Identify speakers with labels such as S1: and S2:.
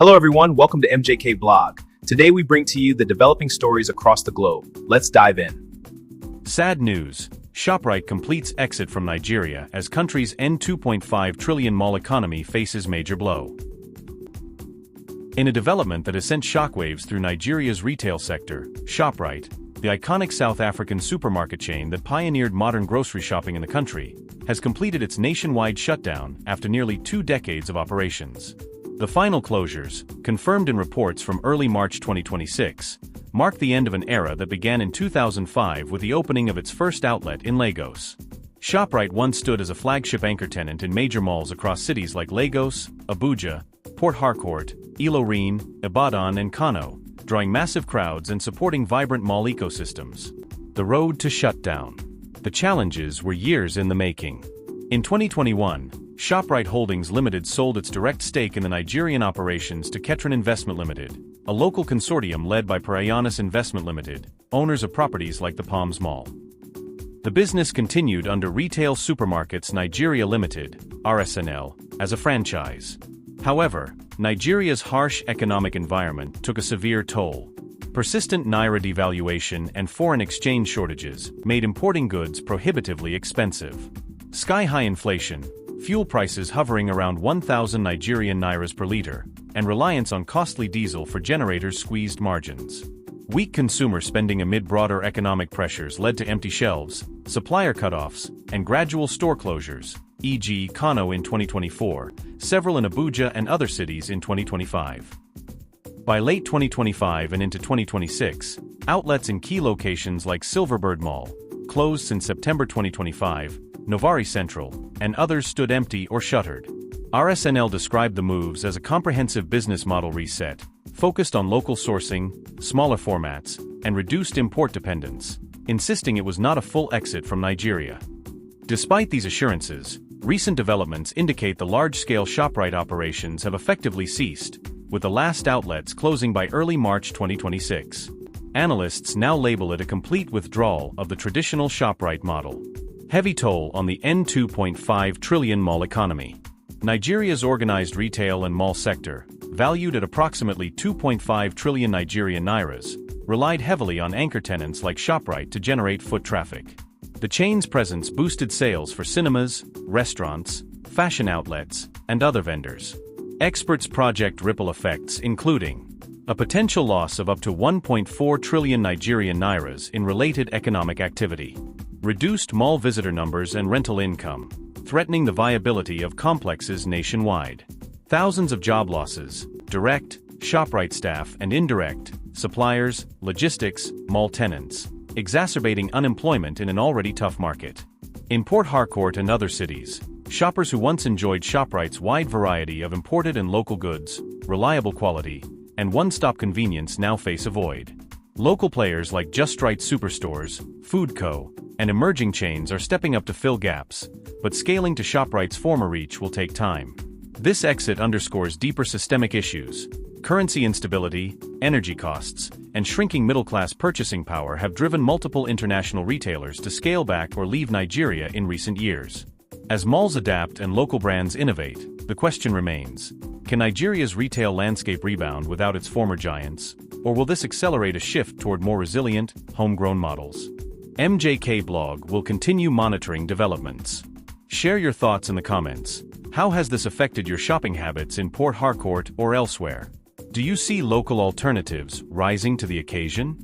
S1: Hello everyone, welcome to MJK Blog. Today we bring to you the developing stories across the globe. Let's dive in.
S2: Sad news. Shoprite completes exit from Nigeria as country's N2.5 trillion mall economy faces major blow. In a development that has sent shockwaves through Nigeria's retail sector, Shoprite, the iconic South African supermarket chain that pioneered modern grocery shopping in the country, has completed its nationwide shutdown after nearly 2 decades of operations. The final closures, confirmed in reports from early March 2026, mark the end of an era that began in 2005 with the opening of its first outlet in Lagos. Shoprite once stood as a flagship anchor tenant in major malls across cities like Lagos, Abuja, Port Harcourt, Ilorin, Ibadan and Kano, drawing massive crowds and supporting vibrant mall ecosystems. The road to shutdown. The challenges were years in the making. In 2021, Shoprite Holdings Limited sold its direct stake in the Nigerian operations to Ketron Investment Limited, a local consortium led by Parayanus Investment Limited, owners of properties like the Palms Mall. The business continued under Retail Supermarkets Nigeria Limited, (RSNL), as a franchise. However, Nigeria's harsh economic environment took a severe toll. Persistent naira devaluation and foreign exchange shortages made importing goods prohibitively expensive. Sky-high inflation, fuel prices hovering around 1,000 Nigerian nairas per liter, and reliance on costly diesel for generators squeezed margins. Weak consumer spending amid broader economic pressures led to empty shelves, supplier cutoffs, and gradual store closures, e.g. Kano in 2024, several in Abuja and other cities in 2025. By late 2025 and into 2026, outlets in key locations like Silverbird Mall, closed since September 2025, Novari Central, and others stood empty or shuttered. RSNL described the moves as a comprehensive business model reset, focused on local sourcing, smaller formats, and reduced import dependence, insisting it was not a full exit from Nigeria. Despite these assurances, recent developments indicate the large-scale Shoprite operations have effectively ceased, with the last outlets closing by early March 2026. Analysts now label it a complete withdrawal of the traditional Shoprite model. Heavy toll on the N2.5 trillion mall economy. Nigeria's organized retail and mall sector, valued at approximately 2.5 trillion Nigerian nairas, relied heavily on anchor tenants like Shoprite to generate foot traffic. The chain's presence boosted sales for cinemas, restaurants, fashion outlets, and other vendors. Experts project ripple effects including a potential loss of up to 1.4 trillion Nigerian nairas in related economic activity, reduced mall visitor numbers and rental income, threatening the viability of complexes nationwide. Thousands of job losses, direct, Shoprite staff and indirect, suppliers, logistics, mall tenants, exacerbating unemployment in an already tough market. In Port Harcourt and other cities, shoppers who once enjoyed Shoprite's wide variety of imported and local goods, reliable quality, and one-stop convenience now face a void. Local players like Justrite superstores, FoodCo, and emerging chains are stepping up to fill gaps, but scaling to Shoprite's former reach will take time. This exit underscores deeper systemic issues. Currency instability, energy costs, and shrinking middle-class purchasing power have driven multiple international retailers to scale back or leave Nigeria in recent years. As malls adapt and local brands innovate, the question remains: can Nigeria's retail landscape rebound without its former giants, or will this accelerate a shift toward more resilient, homegrown models? MJK Blog will continue monitoring developments. Share your thoughts in the comments. How has this affected your shopping habits in Port Harcourt or elsewhere? Do you see local alternatives rising to the occasion?